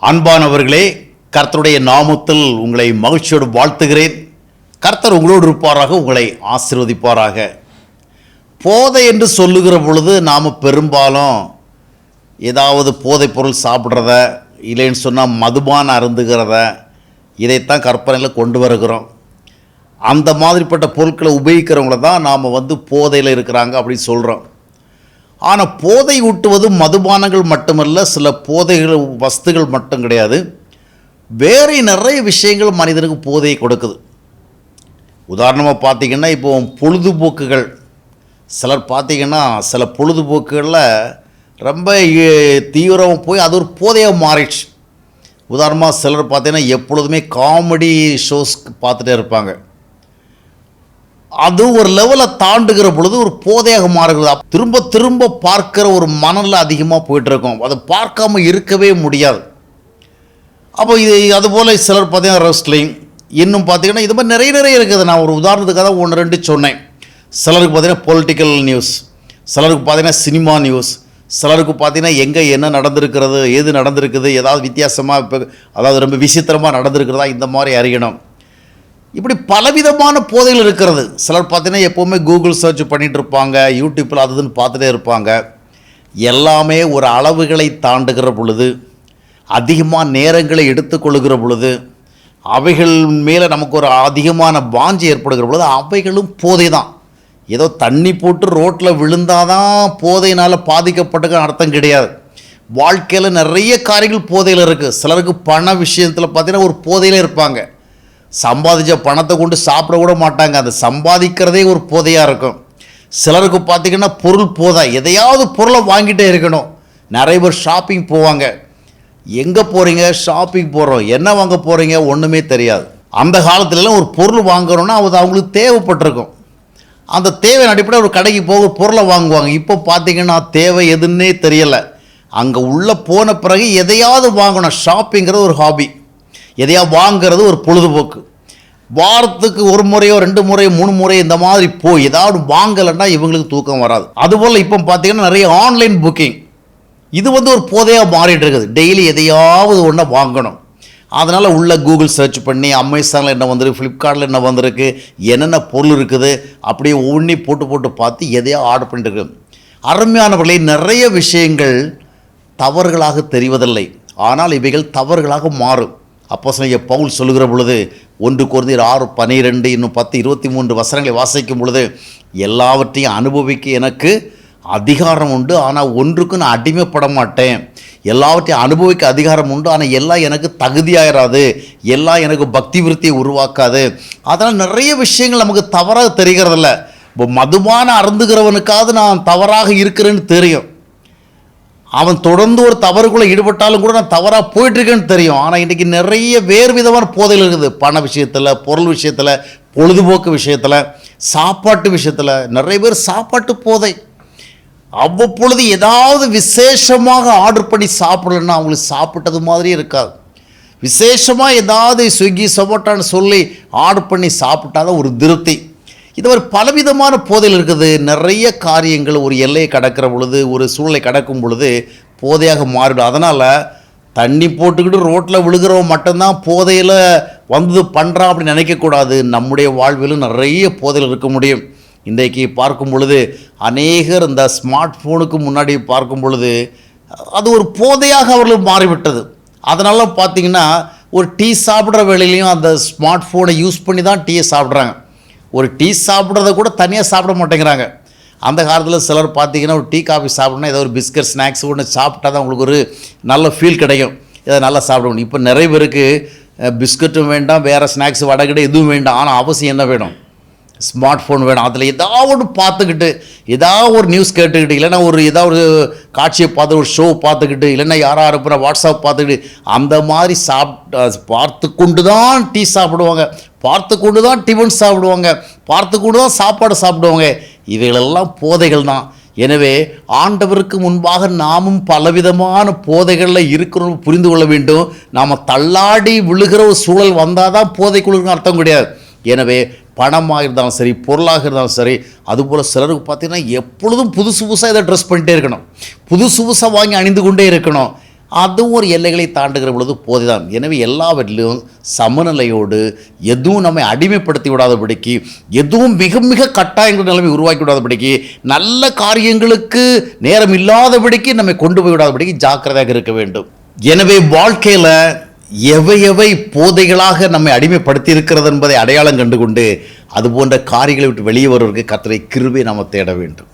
அன்பானவர்களே, கர்த்தருடைய நாமத்தில் உங்களை மகிழ்ச்சியோடு வாழ்த்துகிறேன். கர்த்தர் உங்களோடு இருப்பாராக, உங்களை ஆசீர்வதிப்பாராக. போதை என்று சொல்லுகிற பொழுது நாம் பெரும்பாலும் ஏதாவது போதைப் பொருள் சாப்பிட்றத, இல்லைன்னு சொன்னால் மதுபானம் அருந்துகிறத, இதைத்தான் கற்பனையில் கொண்டு வருகிறோம். அந்த மாதிரிப்பட்ட பொருட்களை உபயோகிக்கிறவங்கள தான் நாம் போதையில் இருக்கிறாங்க அப்படின்னு சொல்கிறோம். ஆனால் போதை ஊட்டுவது மதுபானங்கள் மட்டுமல்ல, சில போதைகள் வஸ்துகள் மட்டும் கிடையாது, வேறு நிறைய விஷயங்கள் மனிதனுக்கு போதையை கொடுக்குது. உதாரணமாக பார்த்திங்கன்னா, இப்போ பொழுதுபோக்குகள், சிலர் பார்த்திங்கன்னா சில பொழுதுபோக்குகளில் ரொம்ப தீவிரமாக போய் அது ஒரு போதையாக மாறிடுச்சு. உதாரணமாக சிலர் பார்த்திங்கன்னா எப்பொழுதுமே காமெடி ஷோஸ் பார்த்துட்டே இருப்பாங்க. அது ஒரு லெவலை தாண்டுகிற பொழுது ஒரு போதையாக மாறுகிறது. திரும்ப திரும்ப பார்க்குற ஒரு மனநிலை அதிகமாக போயிட்டுருக்கோம். அதை பார்க்காம இருக்கவே முடியாது. அப்போ இது அதுபோல் சிலர் பார்த்திங்கன்னா ரெஸ்லிங், இன்னும் பார்த்திங்கன்னா இது மாதிரி நிறைய இருக்குது. நான் ஒரு உதாரணத்துக்காக தான் 1-2 சொன்னேன். சிலருக்கு பார்த்திங்கன்னா பொலிட்டிக்கல் நியூஸ், சிலருக்கு பார்த்திங்கன்னா சினிமா நியூஸ், சிலருக்கு பார்த்திங்கன்னா எங்கே என்ன நடந்திருக்கிறது, ஏது நடந்திருக்குது, ஏதாவது வித்தியாசமாக இப்போ அதாவது ரொம்ப விசித்திரமாக நடந்திருக்கிறதா, இந்த மாதிரி அறியணும். இப்படி பலவிதமான போதைகள் இருக்கிறது. சிலர் பார்த்தீங்கன்னா எப்போவுமே கூகுள் சர்ச் பண்ணிகிட்டு இருப்பாங்க, யூடியூப்பில் அதுன்னு பார்த்துட்டே இருப்பாங்க. எல்லாமே ஒரு அளவுகளை தாண்டுகிற பொழுது, அதிகமாக நேரங்களை எடுத்துக்கொள்கிற பொழுது, அவைகள் மேலே நமக்கு ஒரு அதிகமான வாஞ்சி ஏற்படுகிற பொழுது அவைகளும் போதை தான். ஏதோ தண்ணி போட்டு ரோட்டில் விழுந்தாதான் போதையினால் பாதிக்கப்பட்டதுக்கு அர்த்தம் கிடையாது. வாழ்க்கையில் நிறைய காரியங்கள் போதையில் இருக்குது. சிலருக்கு பண விஷயத்தில் பார்த்திங்கன்னா ஒரு போதையில் இருப்பாங்க. சம்பாதிச்ச பணத்தை கொண்டு சாப்பிட கூட மாட்டாங்க, அதை சம்பாதிக்கிறதே ஒரு போதையாக இருக்கும். சிலருக்கு பார்த்திங்கன்னா பொருள் போதை, எதையாவது பொருளை வாங்கிட்டே இருக்கணும். நிறைய பேர் ஷாப்பிங் போவாங்க. எங்கே போகிறீங்க? ஷாப்பிங் போகிறோம். என்ன வாங்க போகிறீங்க? ஒன்றுமே தெரியாது. அந்த காலத்துலலாம் ஒரு பொருள் வாங்குறோன்னா அது அவங்களுக்கு தேவைப்பட்டிருக்கும். அந்த தேவையின் அடிப்படையில் ஒரு கடைக்கு போக பொருளை வாங்குவாங்க. இப்போ பார்த்திங்கன்னா தேவை எதுன்னே தெரியலை. அங்கே உள்ளே போன பிறகு எதையாவது வாங்கணும். ஷாப்பிங்கிறது ஒரு ஹாபி, எதையாவது வாங்கிறது ஒரு பொழுதுபோக்கு. வாரத்துக்கு 1 முறையோ 2 முறையோ 3 முறை இந்த மாதிரி போய் ஏதாவது வாங்கலைன்னா இவங்களுக்கு தூக்கம் வராது. அதுபோல் இப்போ பார்த்திங்கன்னா நிறைய ஆன்லைன் புக்கிங், இது ஒரு போதையாக மாறிட்டு இருக்குது. டெய்லி எதையாவது ஒன்றை வாங்கணும். அதனால் உள்ள கூகுள் சர்ச் பண்ணி அமேசானில் என்ன வந்திருக்கு, ஃப்ளிப்கார்ட்டில் என்ன வந்திருக்கு, என்னென்ன பொருள் இருக்குது, அப்படியே ஒவ்வொன்றி போட்டு பார்த்து எதையோ ஆர்டர் பண்ணிட்டு இருக்கு. அருமையானவர்களே, நிறைய விஷயங்கள் தவறுகளாக தெரிவதில்லை, ஆனால் இவைகள் தவறுகளாக மாறும். அப்போஸ்தலனாகிய பவுல் சொல்லுகிற பொழுது 1 கொரிந்தியர் 6:12 இன்னும் 10:23 வசனங்களை வாசிக்கும் பொழுது, எல்லாவற்றையும் அனுபவிக்க எனக்கு அதிகாரம் உண்டு, ஆனால் ஒன்றுக்கும் நான் அடிமைப்பட மாட்டேன். எல்லாவற்றையும் அனுபவிக்க அதிகாரம் உண்டு, ஆனால் எல்லாம் எனக்கு தகுதியாயிராது, எல்லாம் எனக்கு பக்தி விருத்தியை உருவாக்காது. அதனால் நிறைய விஷயங்கள் நமக்கு தவறாக தெரிகிறதில்ல. இப்போ மதுபானம் அருந்துகிறவனுக்காவது நான் தவறாக இருக்கிறேன்னு தெரியும். அவன் தொடர்ந்து ஒரு தவறுக்குள்ளே ஈடுபட்டாலும் கூட நான் தவறாக போயிட்டுருக்கேன்னு தெரியும். ஆனால் இன்றைக்கி நிறைய வேறு விதமான போதைகள் இருக்குது. பண விஷயத்தில், பொருள் விஷயத்தில், பொழுதுபோக்கு விஷயத்தில், சாப்பாட்டு விஷயத்தில். நிறைய பேர் சாப்பாட்டு போதை. அவ்வப்பொழுது ஏதாவது விசேஷமாக ஆர்டர் பண்ணி சாப்பிடலன்னா அவங்களுக்கு சாப்பிட்டது மாதிரி இருக்காது. விசேஷமாக ஏதாவது ஸ்விக்கி சொமோட்டான்னு சொல்லி ஆர்டர் பண்ணி சாப்பிட்டாதான் ஒரு திருப்தி. இது ஒரு பலவிதமான போதையில் இருக்குது. நிறைய காரியங்கள் ஒரு எல்லையை கடக்கிற பொழுது, ஒரு சூழ்நிலை கடக்கும் பொழுது போதையாக மாறிடும். அதனால் தண்ணி போட்டுக்கிட்டு ரோட்டில் விழுகிறவன் மட்டும்தான் போதையில் பண்ணுறான் அப்படின்னு நினைக்கக்கூடாது. நம்முடைய வாழ்விலும் நிறைய போதையில் இருக்க முடியும். இன்றைக்கு பார்க்கும் பொழுது அநேகர் இந்த ஸ்மார்ட் ஃபோனுக்கு முன்னாடி பார்க்கும் பொழுது அது ஒரு போதையாக அவர்களுக்கு மாறிவிட்டது. அதனால பார்த்திங்கன்னா ஒரு டீ சாப்பிட்ற வேளையிலையும் அந்த ஸ்மார்ட் ஃபோனை யூஸ் பண்ணி தான் டீயை சாப்பிட்றாங்க. ஒரு டீ சாப்பிட்றத கூட தனியாக சாப்பிட மாட்டேங்கிறாங்க. அந்த காலத்தில் சிலர் பார்த்திங்கன்னா ஒரு டீ காஃபி சாப்பிட்னா ஏதோ ஒரு பிஸ்கட் ஸ்நாக்ஸ் ஒன்று சாப்பிட்டா தான் உங்களுக்கு ஒரு நல்ல ஃபீல் கிடைக்கும், இதை நல்லா சாப்பிடணும். இப்போ நிறைய பேருக்கு பிஸ்கட்டும் வேண்டாம், வேறு ஸ்நாக்ஸ் வடகிட எதுவும் வேண்டாம், ஆனால் அவசியம் என்ன வேணும்? ஸ்மார்ட் ஃபோன் வேணும். அதில் ஏதாவது ஒன்று பார்த்துக்கிட்டு, ஏதாவது ஒரு நியூஸ் கேட்டுக்கிட்டு, இல்லைன்னா ஏதாவது ஒரு காட்சியை பார்த்து, ஒரு ஷோ பார்த்துக்கிட்டு, இல்லைன்னா யாராக இருப்பினா வாட்ஸ்அப் பார்த்துக்கிட்டு, அந்த மாதிரி பார்த்து கொண்டு தான் டீ சாப்பிடுவாங்க, பார்த்து கொண்டு தான் டிஃபன் சாப்பிடுவாங்க, பார்த்து கொண்டு தான் சாப்பாடு சாப்பிடுவாங்க. இவைகளெல்லாம் போதைகள் தான். எனவே ஆண்டவருக்கு முன்பாக நாமும் பலவிதமான போதைகளில் இருக்கிறோம் புரிந்து கொள்ள வேண்டும். நாம் தள்ளாடி விழுகிற ஒரு சூழல் வந்தால் தான் போதைக்குழுன்னு அர்த்தம் கிடையாது. எனவே பணமாக இருந்தாலும் சரி, பொருளாக இருந்தாலும் சரி, அதுபோல் சிலருக்கு பார்த்திங்கன்னா எப்பொழுதும் புதுசு புதுசாக இதை ட்ரெஸ் பண்ணிகிட்டே இருக்கணும், புதுசு புதுசாக வாங்கி அணிந்து கொண்டே இருக்கணும். அதுவும் ஒரு எல்லைகளை தாண்டுகிற பொழுது போதைதான். எனவே எல்லாவற்றிலும் சமநிலையோடு, எதுவும் நம்மை அடிமைப்படுத்தி விடாதபடிக்கு, எதுவும் மிக மிக கட்டாயங்கள் நிலைமை உருவாக்கி விடாதபடிக்கு, நல்ல காரியங்களுக்கு நேரம் இல்லாதபடிக்கு நம்மை கொண்டு போய் விடாதபடிக்கு ஜாக்கிரதையாக இருக்க வேண்டும். எனவே வாழ்க்கையில் எவை எவை போதைகளாக நம்மை அடிமைப்படுத்தி இருக்கிறது என்பதை அடையாளம் கண்டுகொண்டு அது போன்ற காரியங்களை விட்டு வெளியே வருவதற்கு கர்த்தருடைய கிருபையை நாம் தேட வேண்டும்.